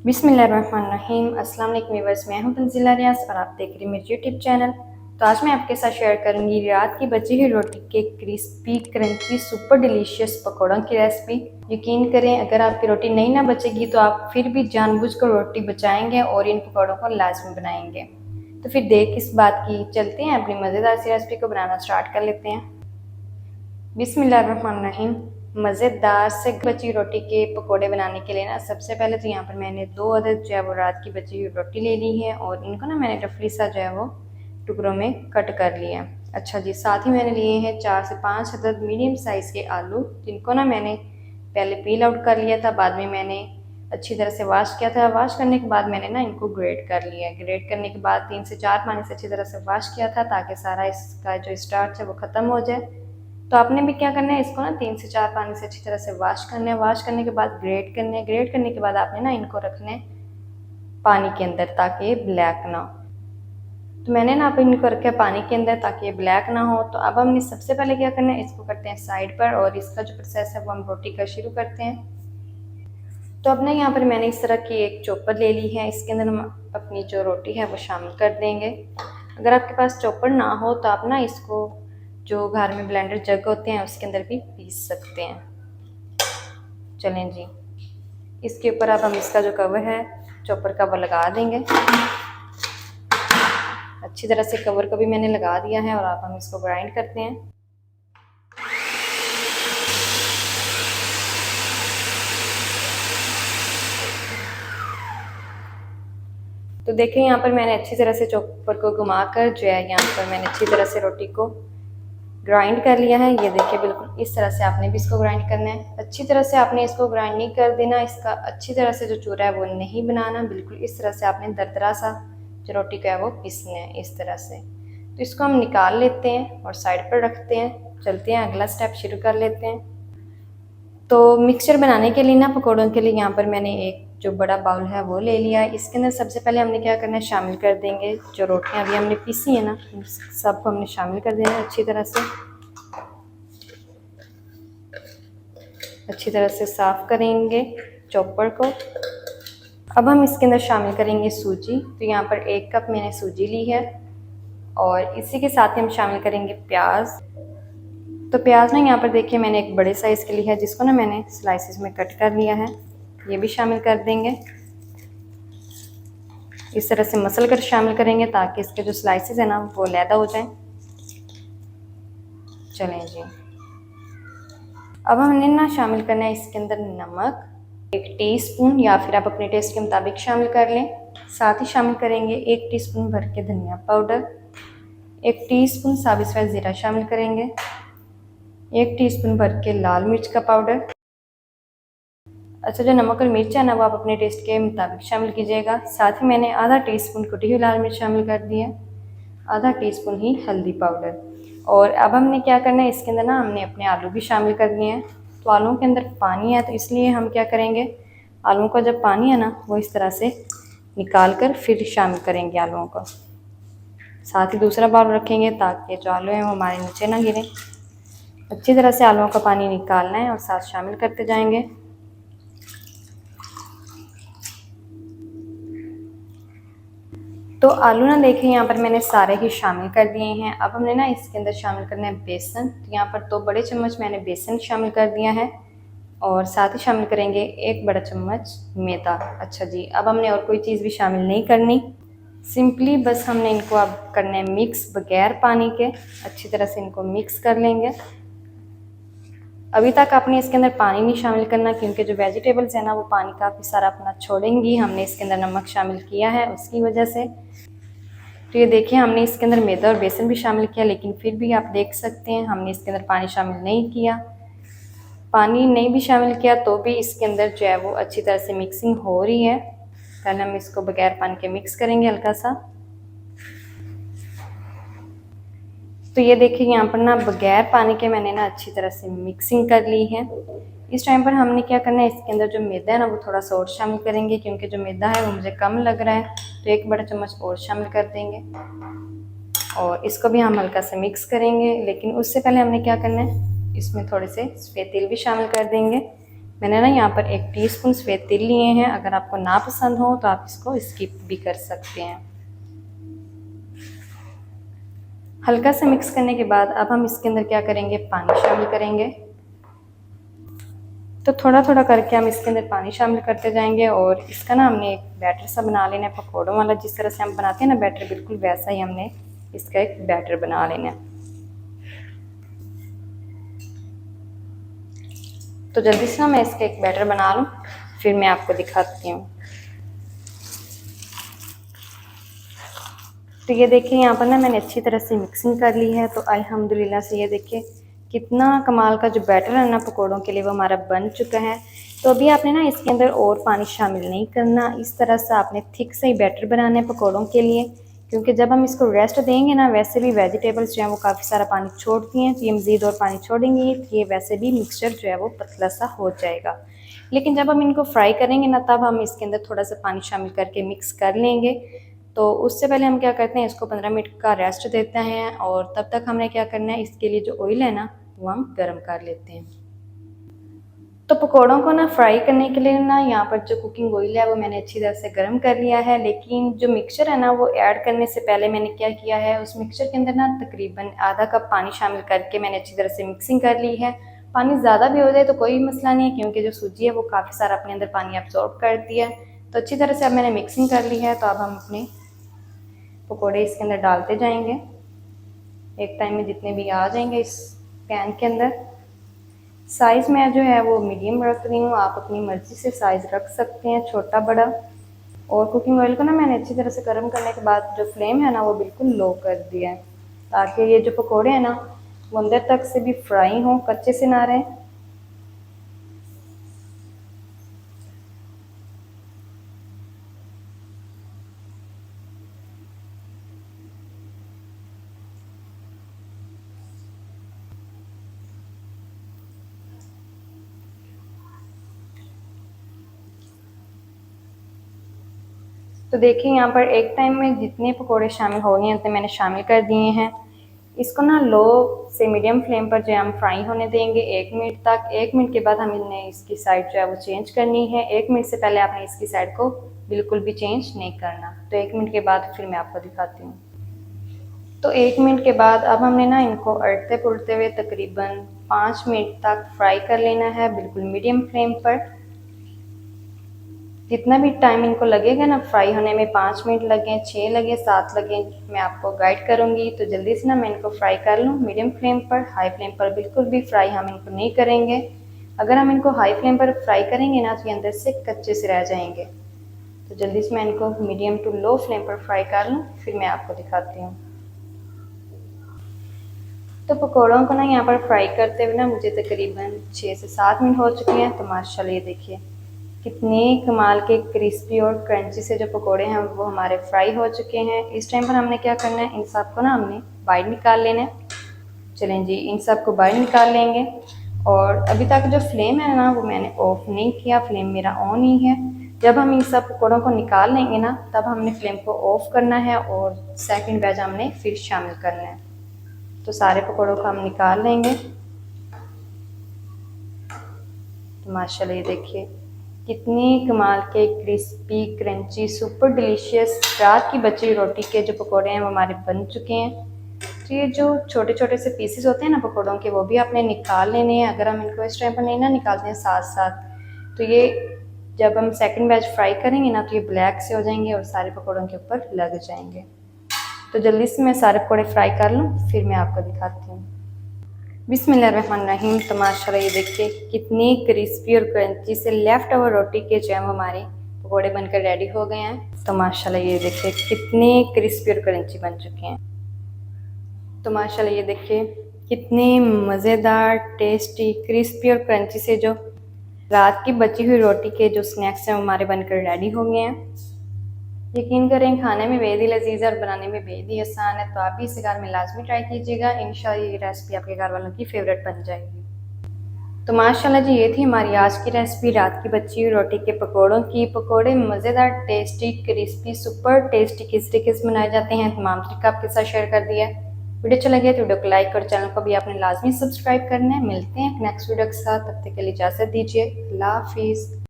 बिस्मिल्लाहिर्रहमानिर्रहीम। अस्सलाम वालेकुम व्यूअर्स, मैं हूं तंजीला रियाज और आप देख रहे हैं मेरे यूट्यूब चैनल। तो आज मैं आपके साथ शेयर करूंगी रात की बची हुई रोटी के क्रिस्पी क्रंची सुपर डिलीशियस पकौड़ों की रेसिपी। यकीन करें, अगर आपकी रोटी नहीं ना बचेगी तो आप फिर भी जानबूझकर रोटी बचाएंगे और इन पकौड़ों को लाजमी बनाएंगे। तो फिर देर किस बात की, चलते हैं अपनी मज़ेदार सी रेसिपी को बनाना स्टार्ट कर लेते हैं। बिस्मिल्लाहिर्रहमानिर्रहीम। मज़ेदार से बची रोटी के पकोड़े बनाने के लिए ना, सबसे पहले तो यहाँ पर मैंने 2 अदद जो है वो रात की बची हुई रोटी ले ली है और इनको ना मैंने रफली सा जो है वो टुकड़ों में कट कर लिया है। अच्छा जी, साथ ही मैंने लिए हैं 4 से 5 अदद मीडियम साइज़ के आलू, जिनको ना मैंने पहले पील आउट कर लिया था, बाद में मैंने अच्छी तरह से वॉश किया था। वॉश करने के बाद मैंने ना इनको ग्रेट कर लिया है। ग्रेट करने के बाद 3 से 4 पानी से अच्छी तरह से वॉश किया था, ताकि सारा इसका जो स्टार्च है वो ख़त्म हो जाए। तो आपने भी क्या करना है, इसको ना 3 से 4 पानी से अच्छी तरह से वॉश करना है। वॉश करने के बाद ग्रेट करने हैं। ग्रेट करने के बाद आपने ना इनको रखना है पानी के अंदर, ताकि ये ब्लैक ना हो। तो मैंने ना आप इनको रखा है पानी के अंदर ताकि ये ब्लैक ना हो। तो अब हमने सबसे पहले क्या करना है, इसको करते हैं साइड पर और इसका जो प्रोसेस है वो हम रोटी का शुरू करते हैं। तो अब ना यहाँ पर मैंने इस तरह की एक चॉपर ले ली है, इसके अंदर हम अपनी जो रोटी है वो शामिल कर देंगे। अगर आपके पास चॉपर ना हो तो आप ना इसको जो घर में ब्लेंडर जग होते हैं उसके अंदर भी पीस सकते हैं। चलें जी, इसके ऊपर अब हम इसका जो कवर है चॉपर का वो लगा देंगे। अच्छी तरह से कवर को भी मैंने लगा दिया है और अब हम इसको ग्राइंड करते हैं। तो देखें, यहाँ पर मैंने अच्छी तरह से चॉपर को घुमाकर जो है यहाँ पर मैंने अच्छी तरह से रोटी को ग्राइंड कर लिया है। ये देखिए, बिल्कुल इस तरह से आपने भी इसको ग्राइंड करना है। अच्छी तरह से आपने इसको ग्राइंड नहीं कर देना, इसका अच्छी तरह से जो चूरा है वो नहीं बनाना। बिल्कुल इस तरह से आपने दरदरा सा जो रोटी का है वो पीसना है, इस तरह से। तो इसको हम निकाल लेते हैं और साइड पर रखते हैं। चलते हैं अगला स्टेप शुरू कर लेते हैं। तो मिक्सचर बनाने के लिए ना, पकौड़ों के लिए यहाँ पर मैंने एक जो बड़ा बाउल है वो ले लिया है। इसके अंदर सबसे पहले हमने क्या करना है, शामिल कर देंगे जो रोटियाँ अभी हमने पीसी है ना, सबको हमने शामिल कर देना है अच्छी तरह से। अच्छी तरह से साफ करेंगे चॉपर को। अब हम इसके अंदर शामिल करेंगे सूजी। तो यहाँ पर 1 कप मैंने सूजी ली है और इसी के साथ ही हम शामिल करेंगे प्याज। तो प्याज ना यहाँ पर देखिए मैंने एक बड़े साइज़ के लिए है, जिसको ना मैंने स्लाइसिस में कट कर लिया है। ये भी शामिल कर देंगे। इस तरह से मसल कर शामिल करेंगे ताकि इसके जो स्लाइसिस है ना वो लैदा हो जाए। चलें जी, अब हमने ना शामिल करना है इसके अंदर नमक 1 टीस्पून, या फिर आप अपने टेस्ट के मुताबिक शामिल कर लें। साथ ही शामिल करेंगे 1 टीस्पून भर के धनिया पाउडर, 1 टीस्पून साबित सफ़ेद ज़ीरा शामिल करेंगे, 1 टीस्पून भर के लाल मिर्च का पाउडर। अच्छा, जो नमक और मिर्च है ना वो आप अपने टेस्ट के मुताबिक शामिल कीजिएगा। साथ ही मैंने आधा टीस्पून कुटी हुई लाल मिर्च शामिल कर दी है, आधा टीस्पून ही हल्दी पाउडर। और अब हमने क्या करना है, इसके अंदर ना हमने अपने आलू भी शामिल कर दिए हैं। तो आलूओं के अंदर पानी है, तो इसलिए हम क्या करेंगे, आलूओं का जब पानी है ना वो इस तरह से निकाल कर फिर शामिल करेंगे आलूओं को। साथ ही दूसरा बाउल रखेंगे ताकि जो आलू हैं वो हमारे नीचे ना गिरें। अच्छी तरह से आलूओं का पानी निकालना है और साथ शामिल करते जाएंगे। तो आलू ना देखें, यहाँ पर मैंने सारे ही शामिल कर दिए हैं। अब हमने ना इसके अंदर शामिल करना है बेसन। तो यहाँ पर 2 बड़े चम्मच मैंने बेसन शामिल कर दिया है और साथ ही शामिल करेंगे 1 बड़ा चम्मच मैदा। अच्छा जी, अब हमने और कोई चीज़ भी शामिल नहीं करनी, सिंपली बस हमने इनको अब करना है मिक्स बगैर पानी के। अच्छी तरह से इनको मिक्स कर लेंगे। अभी तक आपने इसके अंदर पानी नहीं शामिल करना, क्योंकि जो वेजिटेबल्स है ना वो पानी काफ़ी सारा अपना छोड़ेंगी। हमने इसके अंदर नमक शामिल किया है उसकी वजह से। तो ये देखिए, हमने इसके अंदर मैदा और बेसन भी शामिल किया, लेकिन फिर भी आप देख सकते हैं हमने इसके अंदर पानी शामिल नहीं किया। पानी नहीं भी शामिल किया तो भी इसके अंदर जो है वो अच्छी तरह से मिक्सिंग हो रही है। पहले हम इसको बगैर पानी के मिक्स करेंगे हल्का सा। तो ये देखिए, यहाँ पर ना बगैर पानी के मैंने ना अच्छी तरह से मिक्सिंग कर ली है। इस टाइम पर हमने क्या करना है, इसके अंदर जो मैदा है ना वो थोड़ा सा और शामिल करेंगे, क्योंकि जो मैदा है वो मुझे कम लग रहा है। तो 1 बड़ा चम्मच और शामिल कर देंगे और इसको भी हम हल्का से मिक्स करेंगे। लेकिन उससे पहले हमने क्या करना है, इसमें थोड़े से सफ़ेद तिल भी शामिल कर देंगे। मैंने ना यहाँ पर 1 टीस्पून सफ़ेद तिल लिए हैं। अगर आपको ना पसंद हो तो आप इसको स्किप भी कर सकते हैं। हल्का सा मिक्स करने के बाद अब हम इसके अंदर क्या करेंगे, पानी शामिल करेंगे। तो थोड़ा थोड़ा करके हम इसके अंदर पानी शामिल करते जाएंगे और इसका ना हमने एक बैटर सा बना लेना है, पकौड़ों वाला। जिस तरह से हम बनाते हैं ना बैटर, बिल्कुल वैसा ही हमने इसका एक बैटर बना लेना है। तो जल्दी से ना मैं इसका एक बैटर बना लूँ, फिर मैं आपको दिखाती हूँ। तो ये देखिए यहाँ पर ना मैंने अच्छी तरह से मिक्सिंग कर ली है। तो अल्हम्दुलिल्लाह से ये देखिए कितना कमाल का जो बैटर है ना पकोड़ों के लिए वो हमारा बन चुका है। तो अभी आपने ना इसके अंदर और पानी शामिल नहीं करना, इस तरह से आपने थिक से ही बैटर बनाना है पकोड़ों के लिए। क्योंकि जब हम इसको रेस्ट देंगे ना, वैसे भी वेजिटेबल्स जो हैं वो काफ़ी सारा पानी छोड़ती हैं, तो ये मज़ीद और पानी छोड़ेंगी तो ये वैसे भी मिक्सचर जो है वो पतला सा हो जाएगा। लेकिन जब हम इनको फ्राई करेंगे ना, तब हम इसके अंदर थोड़ा सा पानी शामिल करके मिक्स कर लेंगे। तो उससे पहले हम क्या करते हैं, इसको 15 मिनट का रेस्ट देते हैं और तब तक हमने क्या करना है, इसके लिए जो ऑयल है ना वो हम गर्म कर लेते हैं। तो पकौड़ों को ना फ्राई करने के लिए ना यहाँ पर जो कुकिंग ऑयल है वो मैंने अच्छी तरह से गर्म कर लिया है। लेकिन जो मिक्सचर है ना वो ऐड करने से पहले मैंने क्या किया है, उस मिक्सचर के अंदर ना तकरीबन आधा कप पानी शामिल करके मैंने अच्छी तरह से मिक्सिंग कर ली है। पानी ज़्यादा भी हो जाए तो कोई मसला नहीं है, क्योंकि जो सूजी है वो काफ़ी सारा अपने अंदर पानी एब्जॉर्ब करती है। तो अच्छी तरह से अब मैंने मिक्सिंग कर ली है। तो अब हम अपने पकोड़े इसके अंदर डालते जाएंगे, एक टाइम में जितने भी आ जाएंगे इस पैन के अंदर। साइज़ मैं जो है वो मीडियम रख रही हूँ, आप अपनी मर्ज़ी से साइज़ रख सकते हैं, छोटा बड़ा। और कुकिंग ऑयल को ना मैंने अच्छी तरह से गर्म करने के बाद जो फ्लेम है ना वो बिल्कुल लो कर दिया है, ताकि ये जो पकोड़े हैं ना वो अंदर तक से भी फ्राई हों, कच्चे से ना रहें। तो देखिए यहाँ पर एक टाइम में जितने पकोड़े शामिल हो गए हैं उतने मैंने शामिल कर दिए हैं। इसको ना लो से मीडियम फ्लेम पर जो है हम फ्राई होने देंगे 1 मिनट तक। 1 मिनट के बाद हमने इसकी साइड जो है वो चेंज करनी है। 1 मिनट से पहले आपने इसकी साइड को बिल्कुल भी चेंज नहीं करना। तो 1 मिनट के बाद फिर मैं आपको दिखाती हूँ। तो 1 मिनट के बाद अब हमने ना इनको अड़ते पुड़ते हुए तकरीबन 5 मिनट तक फ्राई कर लेना है, बिल्कुल मीडियम फ्लेम पर। जितना भी टाइम इनको लगेगा ना फ्राई होने में, 5 मिनट लगे, 6 लगे, 7 लगे, मैं आपको गाइड करूँगी। तो जल्दी से ना मैं इनको फ्राई कर लूँ मीडियम फ्लेम पर। हाई फ्लेम पर बिल्कुल भी फ्राई हम इनको नहीं करेंगे। अगर हम इनको हाई फ्लेम पर फ्राई करेंगे ना तो ये अंदर से कच्चे से रह जाएंगे। तो जल्दी से मैं इनको मीडियम टू लो फ्लेम पर फ्राई कर लूँ, फिर मैं आपको दिखाती हूँ। तो पकौड़ों को ना यहाँ पर फ्राई करते हुए ना मुझे तकरीबन 6 से 7 मिनट हो चुके हैं। तो माशाल्लाह ये देखिए कितने कमाल के क्रिस्पी और क्रंची से जो पकोड़े हैं वो हमारे फ्राई हो चुके हैं। इस टाइम पर हमने क्या करना है, इन सब को ना हमने बाहर निकाल लेना है। चलें जी, इन सब को बाहर निकाल लेंगे। और अभी तक जो फ्लेम है ना वो मैंने ऑफ नहीं किया, फ्लेम मेरा ऑन ही है। जब हम इन सब पकौड़ों को निकाल लेंगे ना तब हमने फ्लेम को ऑफ करना है और सेकंड बैच हमने फिर शामिल करना है। तो सारे पकौड़ों को हम निकाल लेंगे। तो माशाल्लाह ये देखिए कितनी कमाल के क्रिस्पी क्रंची सुपर डिलीशियस रात की बची रोटी के जो पकोड़े हैं वो हमारे बन चुके हैं। तो ये जो छोटे छोटे से पीसेस होते हैं ना पकोड़ों के, वो भी आपने निकाल लेने हैं। अगर हम इनको इस टाइम पर नहीं ना निकालते हैं साथ साथ, तो ये जब हम सेकंड बैच फ्राई करेंगे ना तो ये ब्लैक से हो जाएंगे और सारे पकोड़ों के ऊपर लग जाएंगे। तो जल्दी से मैं सारे पकोड़े फ्राई कर लूँ, फिर मैं आपको दिखाती हूँ। बिस्मिल्लाहिर्रहमानिर्रहीम। तो माशाल्लाह ये देखिए कितनी क्रिस्पी और क्रंची से लेफ्ट ओवर रोटी के जो है हमारे पकोड़े बनकर रेडी हो गए हैं। तो माशाल्लाह ये देखिए कितने क्रिस्पी और क्रंची बन चुके हैं। तो माशाल्लाह ये देखिए कितने मज़ेदार टेस्टी क्रिस्पी और क्रंची से जो रात की बची हुई रोटी के जो स्नैक्स हैं हमारे बनकर रेडी हो गए हैं। यकीन करें खाने में बेहद ही लजीज है और बनाने में बेहद ही आसान है। तो आप भी इसे घर में लाजमी ट्राई कीजिएगा, इंशाल्लाह ये रेसिपी आपके घर वालों की फेवरेट बन जाएगी। तो माशाल्लाह जी ये थी हमारी आज की रेसिपी रात की बची हुई रोटी के पकोड़ों की। पकोड़े मज़ेदार टेस्टी क्रिस्पी सुपर टेस्टी किस तरीके से बनाए जाते हैं तमाम तरीका आपके साथ शेयर कर दिया है। वीडियो अच्छा लगे तो वीडियो को लाइक और चैनल को भी आपने लाजमी सब्सक्राइब करना है। मिलते हैं नेक्स्ट वीडियो के साथ, तब तक के लिए इजाज़त दीजिए। अल्लाह हाफिज़।